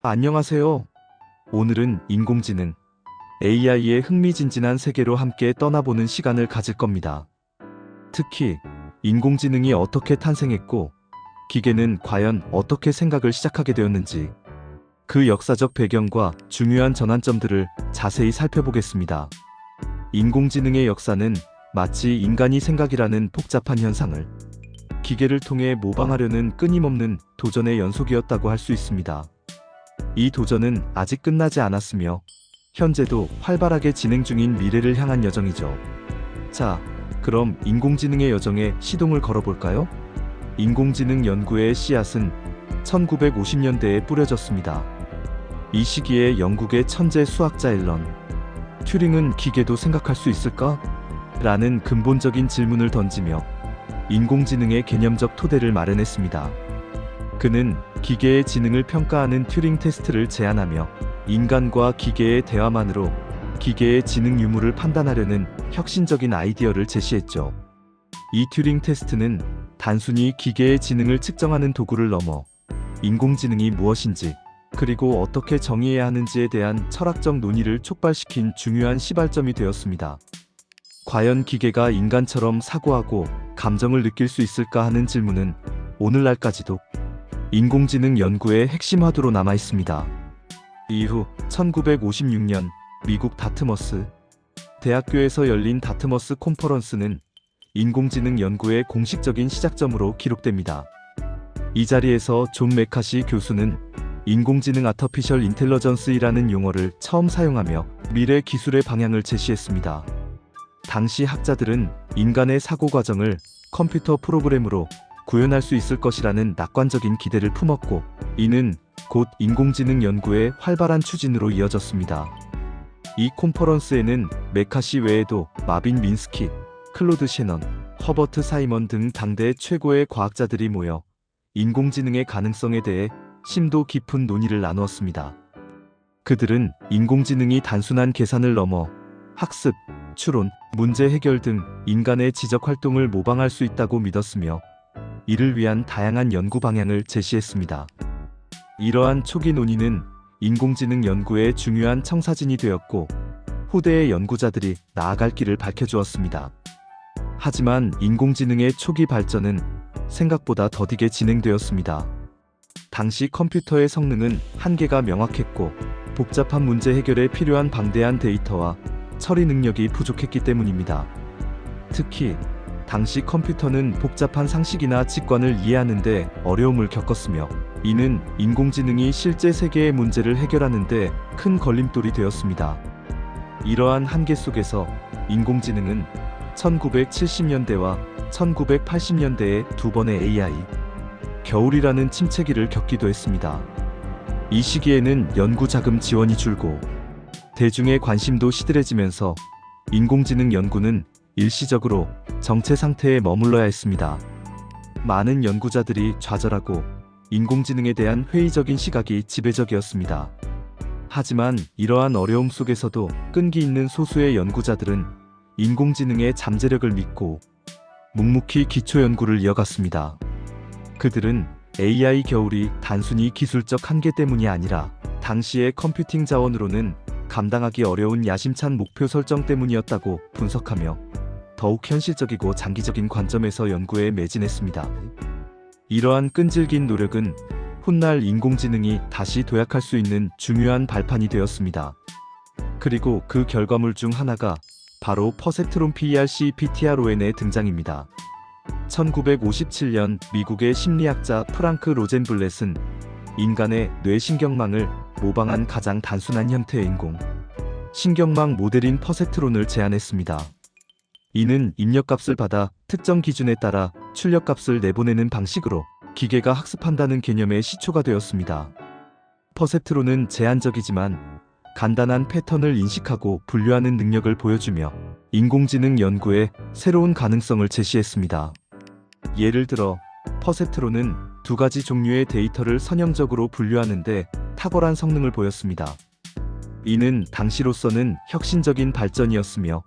안녕하세요. 오늘은 인공지능, AI의 흥미진진한 세계로 함께 떠나보는 시간을 가질 겁니다. 특히 인공지능이 어떻게 탄생했고, 기계는 과연 어떻게 생각을 시작하게 되었는지, 그 역사적 배경과 중요한 전환점들을 자세히 살펴보겠습니다. 인공지능의 역사는 마치 인간이 생각이라는 복잡한 현상을 기계를 통해 모방하려는 끊임없는 도전의 연속이었다고 할 수 있습니다. 이 도전은 아직 끝나지 않았으며 현재도 활발하게 진행 중인 미래를 향한 여정이죠. 자, 그럼 인공지능의 여정에 시동을 걸어볼까요? 인공지능 연구의 씨앗은 1950년대에 뿌려졌습니다. 이 시기에 영국의 천재 수학자 앨런 튜링은 기계도 생각할 수 있을까? 라는 근본적인 질문을 던지며 인공지능의 개념적 토대를 마련했습니다. 그는 기계의 지능을 평가하는 튜링 테스트를 제안하며 인간과 기계의 대화만으로 기계의 지능 유무를 판단하려는 혁신적인 아이디어를 제시했죠. 이 튜링 테스트는 단순히 기계의 지능을 측정하는 도구를 넘어 인공지능이 무엇인지 그리고 어떻게 정의해야 하는지에 대한 철학적 논의를 촉발시킨 중요한 시발점이 되었습니다. 과연 기계가 인간처럼 사고하고 감정을 느낄 수 있을까 하는 질문은 오늘날까지도 인공지능 연구의 핵심 화두로 남아 있습니다. 이후 1956년 미국 다트머스 대학교에서 열린 다트머스 컨퍼런스는 인공지능 연구의 공식적인 시작점으로 기록됩니다. 이 자리에서 존 맥카시 교수는 인공지능 아터피셜 인텔리전스이라는 용어를 처음 사용하며 미래 기술의 방향을 제시했습니다. 당시 학자들은 인간의 사고 과정을 컴퓨터 프로그램으로 구현할 수 있을 것이라는 낙관적인 기대를 품었고, 이는 곧 인공지능 연구의 활발한 추진으로 이어졌습니다. 이 컨퍼런스에는 맥카시 외에도 마빈 민스키, 클로드 셰넌, 허버트 사이먼 등 당대 최고의 과학자들이 모여 인공지능의 가능성에 대해 심도 깊은 논의를 나누었습니다. 그들은 인공지능이 단순한 계산을 넘어 학습, 추론, 문제 해결 등 인간의 지적 활동을 모방할 수 있다고 믿었으며 이를 위한 다양한 연구 방향을 제시했습니다. 이러한 초기 논의는 인공지능 연구의 중요한 청사진이 되었고 후대의 연구자들이 나아갈 길을 밝혀주었습니다. 하지만 인공지능의 초기 발전은 생각보다 더디게 진행되었습니다. 당시 컴퓨터의 성능은 한계가 명확했고 복잡한 문제 해결에 필요한 방대한 데이터와 처리 능력이 부족했기 때문입니다. 특히 당시 컴퓨터는 복잡한 상식이나 직관을 이해하는 데 어려움을 겪었으며 이는 인공지능이 실제 세계의 문제를 해결하는 데 큰 걸림돌이 되었습니다. 이러한 한계 속에서 인공지능은 1970년대와 1980년대에 두 번의 AI 겨울이라는 침체기를 겪기도 했습니다. 이 시기에는 연구 자금 지원이 줄고 대중의 관심도 시들해지면서 인공지능 연구는 일시적으로 정체 상태에 머물러야 했습니다. 많은 연구자들이 좌절하고 인공지능에 대한 회의적인 시각이 지배적이었습니다. 하지만 이러한 어려움 속에서도 끈기 있는 소수의 연구자들은 인공지능의 잠재력을 믿고 묵묵히 기초 연구를 이어갔습니다. 그들은 AI 겨울이 단순히 기술적 한계 때문이 아니라 당시의 컴퓨팅 자원으로는 감당하기 어려운 야심찬 목표 설정 때문이었다고 분석하며 더욱 현실적이고 장기적인 관점에서 연구에 매진했습니다. 이러한 끈질긴 노력은 훗날 인공지능이 다시 도약할 수 있는 중요한 발판이 되었습니다. 그리고 그 결과물 중 하나가 바로 퍼셉트론 PERC-PTRON의 등장입니다. 1957년 미국의 심리학자 프랑크 로젠블렛은 인간의 뇌신경망을 모방한 가장 단순한 형태의 인공 신경망 모델인 퍼셉트론을 제안했습니다. 이는 입력값을 받아 특정 기준에 따라 출력값을 내보내는 방식으로 기계가 학습한다는 개념의 시초가 되었습니다. 퍼셉트론은 제한적이지만 간단한 패턴을 인식하고 분류하는 능력을 보여주며 인공지능 연구에 새로운 가능성을 제시했습니다. 예를 들어 퍼셉트론은 두 가지 종류의 데이터를 선형적으로 분류하는데 탁월한 성능을 보였습니다. 이는 당시로서는 혁신적인 발전이었으며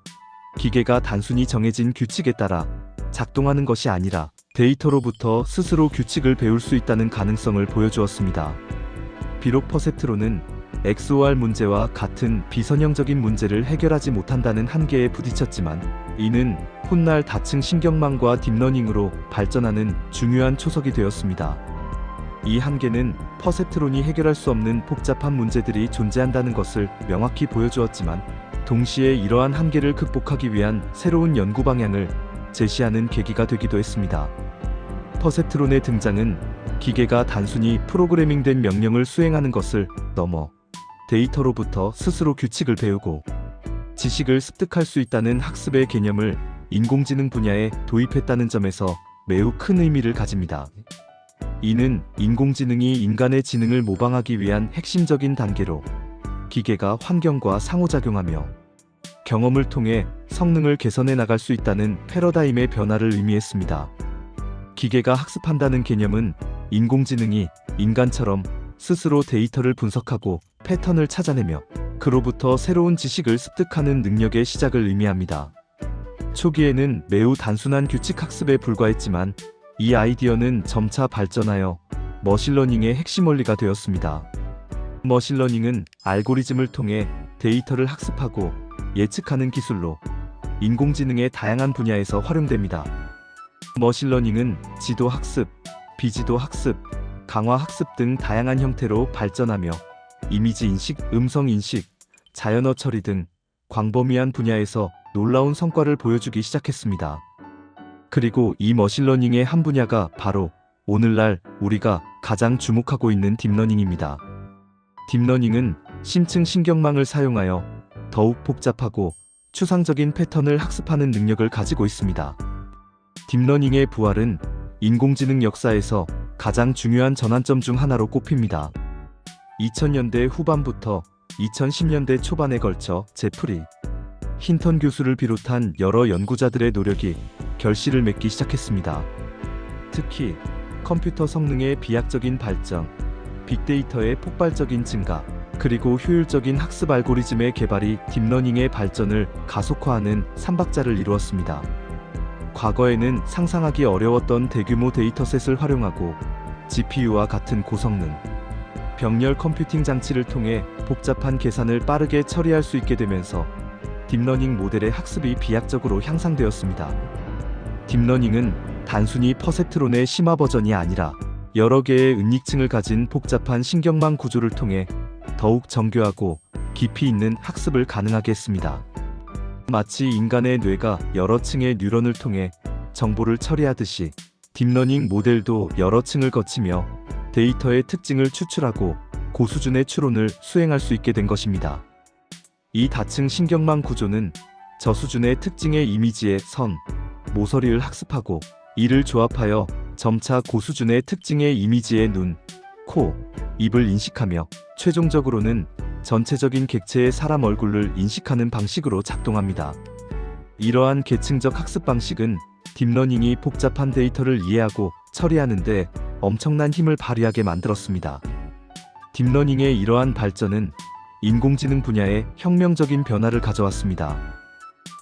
기계가 단순히 정해진 규칙에 따라 작동하는 것이 아니라 데이터로부터 스스로 규칙을 배울 수 있다는 가능성을 보여주었습니다. 비록 퍼셉트론은 XOR 문제와 같은 비선형적인 문제를 해결하지 못한다는 한계에 부딪혔지만 이는 훗날 다층 신경망과 딥러닝으로 발전하는 중요한 초석이 되었습니다. 이 한계는 퍼셉트론이 해결할 수 없는 복잡한 문제들이 존재한다는 것을 명확히 보여주었지만 동시에 이러한 한계를 극복하기 위한 새로운 연구 방향을 제시하는 계기가 되기도 했습니다. 퍼셉트론의 등장은 기계가 단순히 프로그래밍된 명령을 수행하는 것을 넘어 데이터로부터 스스로 규칙을 배우고 지식을 습득할 수 있다는 학습의 개념을 인공지능 분야에 도입했다는 점에서 매우 큰 의미를 가집니다. 이는 인공지능이 인간의 지능을 모방하기 위한 핵심적인 단계로 기계가 환경과 상호작용하며 경험을 통해 성능을 개선해 나갈 수 있다는 패러다임의 변화를 의미했습니다. 기계가 학습한다는 개념은 인공지능이 인간처럼 스스로 데이터를 분석하고 패턴을 찾아내며 그로부터 새로운 지식을 습득하는 능력의 시작을 의미합니다. 초기에는 매우 단순한 규칙 학습에 불과했지만 이 아이디어는 점차 발전하여 머신러닝의 핵심 원리가 되었습니다. 머신러닝은 알고리즘을 통해 데이터를 학습하고 예측하는 기술로 인공지능의 다양한 분야에서 활용됩니다. 머신러닝은 지도 학습, 비지도 학습, 강화 학습 등 다양한 형태로 발전하며 이미지 인식, 음성 인식, 자연어 처리 등 광범위한 분야에서 놀라운 성과를 보여주기 시작했습니다. 그리고 이 머신러닝의 한 분야가 바로 오늘날 우리가 가장 주목하고 있는 딥러닝입니다. 딥러닝은 심층 신경망을 사용하여 더욱 복잡하고 추상적인 패턴을 학습하는 능력을 가지고 있습니다. 딥러닝의 부활은 인공지능 역사에서 가장 중요한 전환점 중 하나로 꼽힙니다. 2000년대 후반부터 2010년대 초반에 걸쳐 제프리 힌턴 교수를 비롯한 여러 연구자들의 노력이 결실을 맺기 시작했습니다. 특히 컴퓨터 성능의 비약적인 발전, 빅데이터의 폭발적인 증가, 그리고 효율적인 학습 알고리즘의 개발이 딥러닝의 발전을 가속화하는 3박자를 이루었습니다. 과거에는 상상하기 어려웠던 대규모 데이터셋을 활용하고 GPU와 같은 고성능, 병렬 컴퓨팅 장치를 통해 복잡한 계산을 빠르게 처리할 수 있게 되면서 딥러닝 모델의 학습이 비약적으로 향상되었습니다. 딥러닝은 단순히 퍼셉트론의 심화 버전이 아니라 여러 개의 은닉층을 가진 복잡한 신경망 구조를 통해 더욱 정교하고 깊이 있는 학습을 가능하게 했습니다. 마치 인간의 뇌가 여러 층의 뉴런을 통해 정보를 처리하듯이 딥러닝 모델도 여러 층을 거치며 데이터의 특징을 추출하고 고수준의 추론을 수행할 수 있게 된 것입니다. 이 다층 신경망 구조는 저수준의 특징의 이미지의 선, 모서리를 학습하고 이를 조합하여 점차 고수준의 특징의 이미지의 눈, 코, 입을 인식하며 최종적으로는 전체적인 객체의 사람 얼굴을 인식하는 방식으로 작동합니다. 이러한 계층적 학습 방식은 딥러닝이 복잡한 데이터를 이해하고 처리하는 데 엄청난 힘을 발휘하게 만들었습니다. 딥러닝의 이러한 발전은 인공지능 분야에 혁명적인 변화를 가져왔습니다.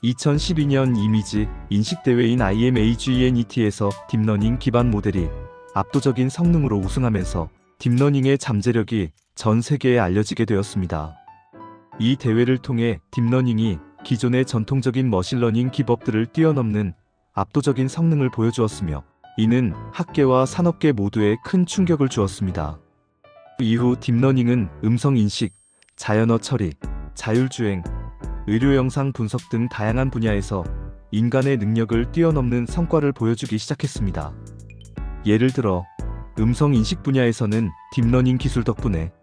2012년 이미지 인식대회인 IMAGNET에서 딥러닝 기반 모델이 압도적인 성능으로 우승하면서 딥러닝의 잠재력이 전 세계에 알려지게 되었습니다. 이 대회를 통해 딥러닝이 기존의 전통적인 머신러닝 기법들을 뛰어넘는 압도적인 성능을 보여주었으며 이는 학계와 산업계 모두에 큰 충격을 주었습니다. 이후 딥러닝은 음성 인식, 자연어 처리, 자율주행, 의료 영상 분석 등 다양한 분야에서 인간의 능력을 뛰어넘는 성과를 보여주기 시작했습니다. 예를 들어 음성 인식 분야에서는 딥러닝 기술 덕분에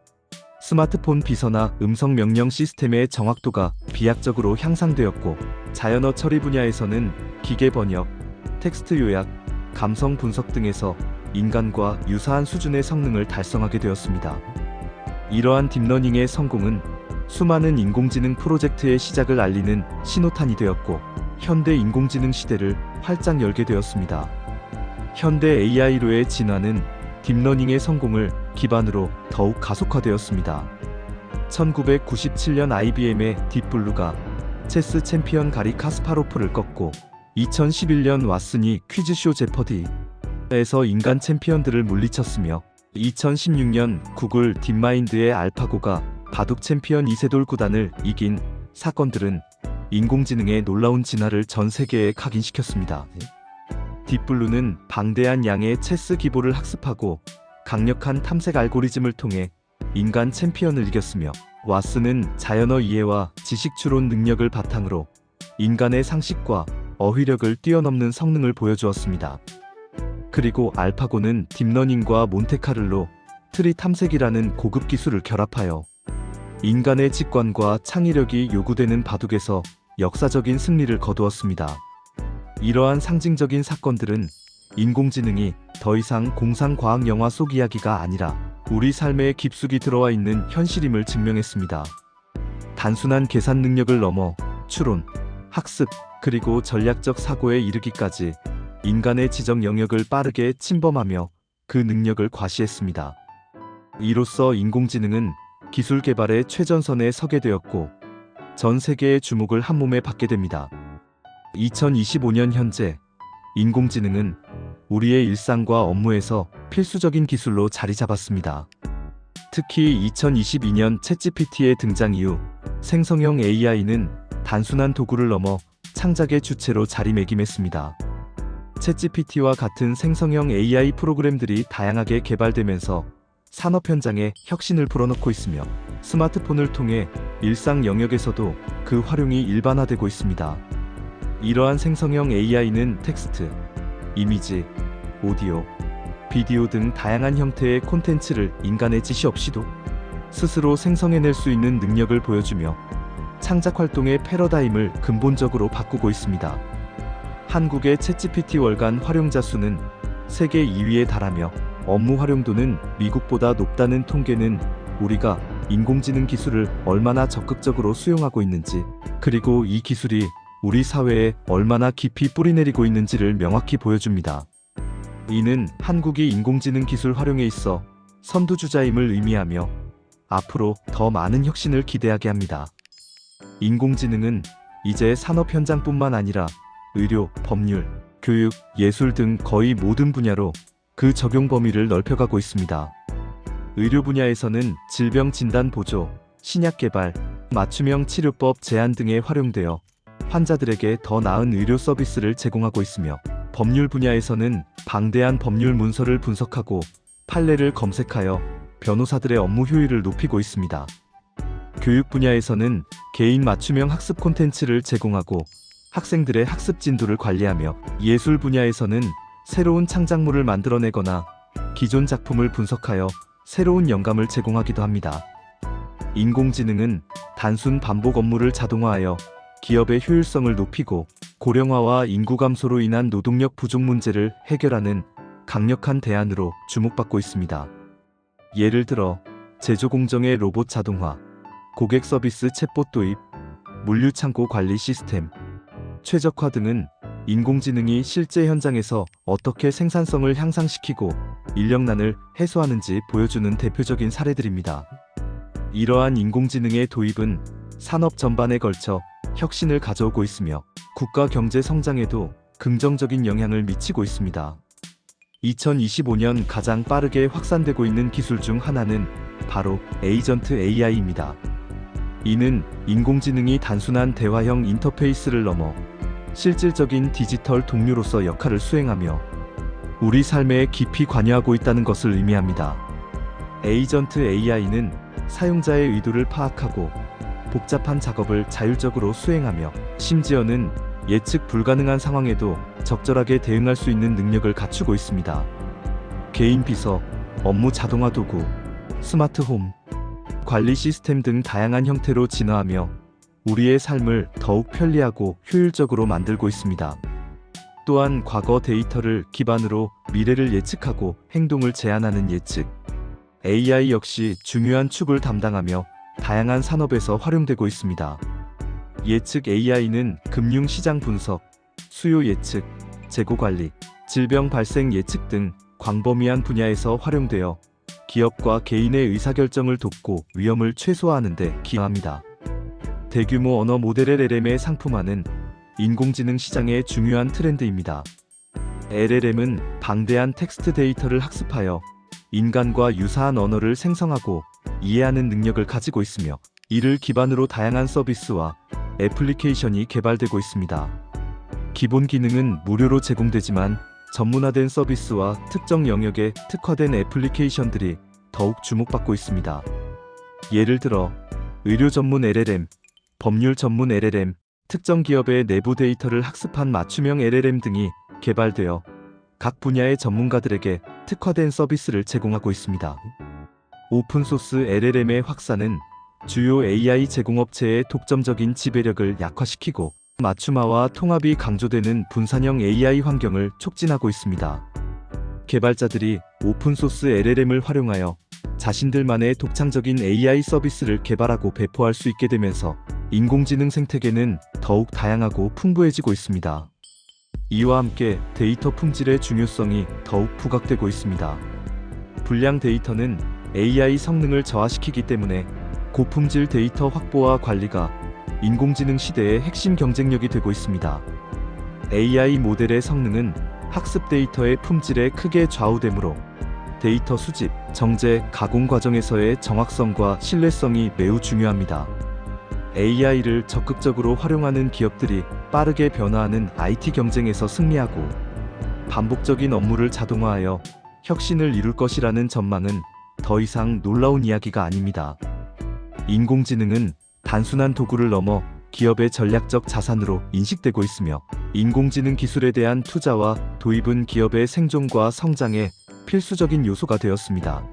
스마트폰 비서나 음성 명령 시스템의 정확도가 비약적으로 향상되었고, 자연어 처리 분야에서는 기계 번역, 텍스트 요약, 감성 분석 등에서 인간과 유사한 수준의 성능을 달성하게 되었습니다. 이러한 딥러닝의 성공은 수많은 인공지능 프로젝트의 시작을 알리는 신호탄이 되었고, 현대 인공지능 시대를 활짝 열게 되었습니다. 현대 AI로의 진화는 딥러닝의 성공을 기반으로 더욱 가속화되었습니다. 1997년 IBM의 딥블루가 체스 챔피언 가리 카스파로프를 꺾고 2011년 왓슨이 퀴즈쇼 제퍼디에서 인간 챔피언들을 물리쳤으며 2016년 구글 딥마인드의 알파고가 바둑 챔피언 이세돌 구단을 이긴 사건들은 인공지능의 놀라운 진화를 전 세계에 각인시켰습니다. 딥블루는 방대한 양의 체스 기보를 학습하고 강력한 탐색 알고리즘을 통해 인간 챔피언을 이겼으며, 왓슨은 자연어 이해와 지식 추론 능력을 바탕으로 인간의 상식과 어휘력을 뛰어넘는 성능을 보여주었습니다. 그리고 알파고는 딥러닝과 몬테카를로 트리 탐색이라는 고급 기술을 결합하여 인간의 직관과 창의력이 요구되는 바둑에서 역사적인 승리를 거두었습니다. 이러한 상징적인 사건들은 인공지능이 더 이상 공상과학 영화 속 이야기가 아니라 우리 삶에 깊숙이 들어와 있는 현실임을 증명했습니다. 단순한 계산 능력을 넘어 추론, 학습, 그리고 전략적 사고에 이르기까지 인간의 지적 영역을 빠르게 침범하며 그 능력을 과시했습니다. 이로써 인공지능은 기술 개발의 최전선에 서게 되었고 전 세계의 주목을 한몸에 받게 됩니다. 2025년 현재 인공지능은 우리의 일상과 업무에서 필수적인 기술로 자리 잡았습니다. 특히 2022년 챗GPT의 등장 이후 생성형 AI는 단순한 도구를 넘어 창작의 주체로 자리매김했습니다. 챗GPT와 같은 생성형 AI 프로그램들이 다양하게 개발되면서 산업 현장에 혁신을 불어넣고 있으며, 스마트폰을 통해 일상 영역에서도 그 활용이 일반화되고 있습니다. 이러한 생성형 AI는 텍스트, 이미지, 오디오, 비디오 등 다양한 형태의 콘텐츠를 인간의 지시 없이도 스스로 생성해낼 수 있는 능력을 보여주며 창작 활동의 패러다임을 근본적으로 바꾸고 있습니다. 한국의 챗GPT 월간 활용자 수는 세계 2위에 달하며 업무 활용도는 미국보다 높다는 통계는 우리가 인공지능 기술을 얼마나 적극적으로 수용하고 있는지, 그리고 이 기술이 우리 사회에 얼마나 깊이 뿌리내리고 있는지를 명확히 보여줍니다. 이는 한국이 인공지능 기술 활용에 있어 선두주자임을 의미하며 앞으로 더 많은 혁신을 기대하게 합니다. 인공지능은 이제 산업 현장뿐만 아니라 의료, 법률, 교육, 예술 등 거의 모든 분야로 그 적용 범위를 넓혀가고 있습니다. 의료 분야에서는 질병 진단 보조, 신약 개발, 맞춤형 치료법 제안 등에 활용되어 환자들에게 더 나은 의료 서비스를 제공하고 있으며, 법률 분야에서는 방대한 법률 문서를 분석하고 판례를 검색하여 변호사들의 업무 효율을 높이고 있습니다. 교육 분야에서는 개인 맞춤형 학습 콘텐츠를 제공하고 학생들의 학습 진도를 관리하며, 예술 분야에서는 새로운 창작물을 만들어내거나 기존 작품을 분석하여 새로운 영감을 제공하기도 합니다. 인공지능은 단순 반복 업무를 자동화하여 기업의 효율성을 높이고 고령화와 인구 감소로 인한 노동력 부족 문제를 해결하는 강력한 대안으로 주목받고 있습니다. 예를 들어 제조 공정의 로봇 자동화, 고객 서비스 챗봇 도입, 물류 창고 관리 시스템 최적화 등은 인공지능이 실제 현장에서 어떻게 생산성을 향상시키고 인력난을 해소하는지 보여주는 대표적인 사례들입니다. 이러한 인공지능의 도입은 산업 전반에 걸쳐 혁신을 가져오고 있으며 국가 경제 성장에도 긍정적인 영향을 미치고 있습니다. 2025년 가장 빠르게 확산되고 있는 기술 중 하나는 바로 에이전트 AI입니다. 이는 인공지능이 단순한 대화형 인터페이스를 넘어 실질적인 디지털 동료로서 역할을 수행하며 우리 삶에 깊이 관여하고 있다는 것을 의미합니다. 에이전트 AI는 사용자의 의도를 파악하고 복잡한 작업을 자율적으로 수행하며, 심지어는 예측 불가능한 상황에도 적절하게 대응할 수 있는 능력을 갖추고 있습니다. 개인 비서, 업무 자동화 도구, 스마트홈, 관리 시스템 등 다양한 형태로 진화하며 우리의 삶을 더욱 편리하고 효율적으로 만들고 있습니다. 또한 과거 데이터를 기반으로 미래를 예측하고 행동을 제안하는 예측 AI 역시 중요한 축을 담당하며 다양한 산업에서 활용되고 있습니다. 예측 AI는 금융시장 분석, 수요 예측, 재고 관리, 질병 발생 예측 등 광범위한 분야에서 활용되어 기업과 개인의 의사결정을 돕고 위험을 최소화하는 데 기여합니다. 대규모 언어 모델 LLM의 상품화는 인공지능 시장의 중요한 트렌드입니다. LLM은 방대한 텍스트 데이터를 학습하여 인간과 유사한 언어를 생성하고 이해하는 능력을 가지고 있으며 이를 기반으로 다양한 서비스와 애플리케이션이 개발되고 있습니다. 기본 기능은 무료로 제공되지만 전문화된 서비스와 특정 영역에 특화된 애플리케이션들이 더욱 주목받고 있습니다. 예를 들어 의료 전문 LLM, 법률 전문 LLM, 특정 기업의 내부 데이터를 학습한 맞춤형 LLM 등이 개발되어 각 분야의 전문가들에게 특화된 서비스를 제공하고 있습니다. 오픈소스 LLM의 확산은 주요 AI 제공업체의 독점적인 지배력을 약화시키고 맞춤화와 통합이 강조되는 분산형 AI 환경을 촉진하고 있습니다. 개발자들이 오픈소스 LLM을 활용하여 자신들만의 독창적인 AI 서비스를 개발하고 배포할 수 있게 되면서 인공지능 생태계는 더욱 다양하고 풍부해지고 있습니다. 이와 함께 데이터 품질의 중요성이 더욱 부각되고 있습니다. 불량 데이터는 AI 성능을 저하시키기 때문에 고품질 데이터 확보와 관리가 인공지능 시대의 핵심 경쟁력이 되고 있습니다. AI 모델의 성능은 학습 데이터의 품질에 크게 좌우되므로 데이터 수집, 정제, 가공 과정에서의 정확성과 신뢰성이 매우 중요합니다. AI를 적극적으로 활용하는 기업들이 빠르게 변화하는 IT 경쟁에서 승리하고 반복적인 업무를 자동화하여 혁신을 이룰 것이라는 전망은 더 이상 놀라운 이야기가 아닙니다. 인공지능은 단순한 도구를 넘어 기업의 전략적 자산으로 인식되고 있으며 인공지능 기술에 대한 투자와 도입은 기업의 생존과 성장에 필수적인 요소가 되었습니다.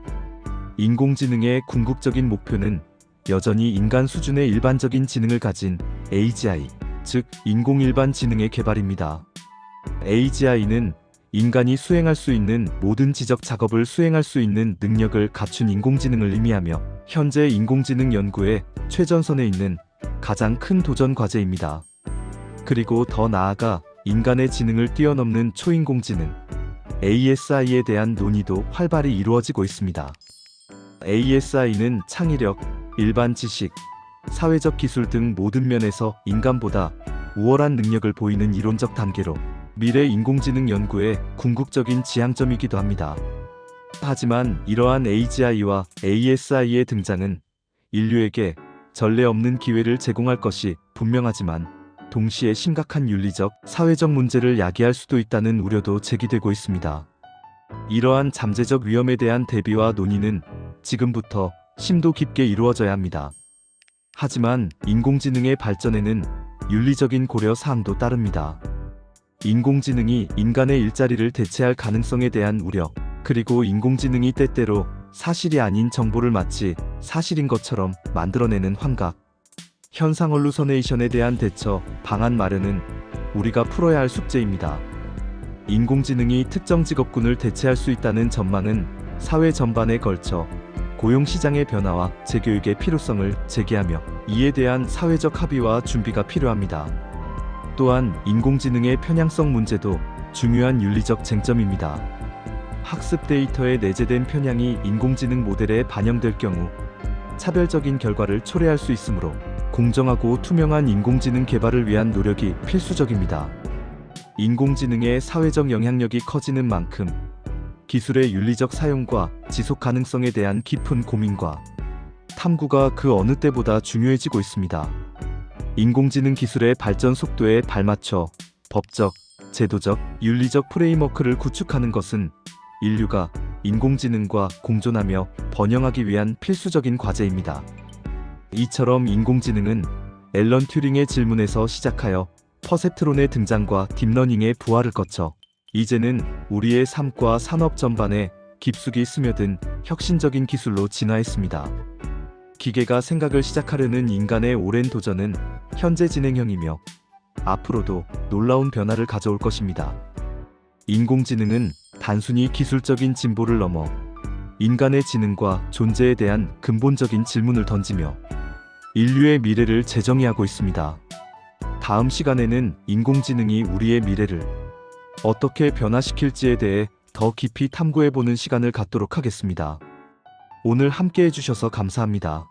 인공지능의 궁극적인 목표는 여전히 인간 수준의 일반적인 지능을 가진 AGI, 즉 인공일반지능의 개발입니다. AGI는 인간이 수행할 수 있는 모든 지적 작업을 수행할 수 있는 능력을 갖춘 인공지능을 의미하며 현재 인공지능 연구의 최전선에 있는 가장 큰 도전 과제입니다. 그리고 더 나아가 인간의 지능을 뛰어넘는 초인공지능, ASI에 대한 논의도 활발히 이루어지고 있습니다. ASI는 창의력, 일반 지식, 사회적 기술 등 모든 면에서 인간보다 우월한 능력을 보이는 이론적 단계로 미래 인공지능 연구의 궁극적인 지향점이기도 합니다. 하지만 이러한 AGI와 ASI의 등장은 인류에게 전례 없는 기회를 제공할 것이 분명하지만 동시에 심각한 윤리적, 사회적 문제를 야기할 수도 있다는 우려도 제기되고 있습니다. 이러한 잠재적 위험에 대한 대비와 논의는 지금부터 심도 깊게 이루어져야 합니다. 하지만 인공지능의 발전에는 윤리적인 고려 사항도 따릅니다. 인공지능이 인간의 일자리를 대체할 가능성에 대한 우려, 그리고 인공지능이 때때로 사실이 아닌 정보를 마치 사실인 것처럼 만들어내는 환각, 현상 할루서네이션에 대한 대처, 방안 마련은 우리가 풀어야 할 숙제입니다. 인공지능이 특정 직업군을 대체할 수 있다는 전망은 사회 전반에 걸쳐 고용시장의 변화와 재교육의 필요성을 제기하며 이에 대한 사회적 합의와 준비가 필요합니다. 또한 인공지능의 편향성 문제도 중요한 윤리적 쟁점입니다. 학습 데이터에 내재된 편향이 인공지능 모델에 반영될 경우 차별적인 결과를 초래할 수 있으므로 공정하고 투명한 인공지능 개발을 위한 노력이 필수적입니다. 인공지능의 사회적 영향력이 커지는 만큼 기술의 윤리적 사용과 지속 가능성에 대한 깊은 고민과 탐구가 그 어느 때보다 중요해지고 있습니다. 인공지능 기술의 발전 속도에 발맞춰 법적, 제도적, 윤리적 프레임워크를 구축하는 것은 인류가 인공지능과 공존하며 번영하기 위한 필수적인 과제입니다. 이처럼 인공지능은 앨런 튜링의 질문에서 시작하여 퍼셉트론의 등장과 딥러닝의 부활을 거쳐 이제는 우리의 삶과 산업 전반에 깊숙이 스며든 혁신적인 기술로 진화했습니다. 기계가 생각을 시작하려는 인간의 오랜 도전은 현재 진행형이며 앞으로도 놀라운 변화를 가져올 것입니다. 인공지능은 단순히 기술적인 진보를 넘어 인간의 지능과 존재에 대한 근본적인 질문을 던지며 인류의 미래를 재정의하고 있습니다. 다음 시간에는 인공지능이 우리의 미래를 어떻게 변화시킬지에 대해 더 깊이 탐구해보는 시간을 갖도록 하겠습니다. 오늘 함께 해주셔서 감사합니다.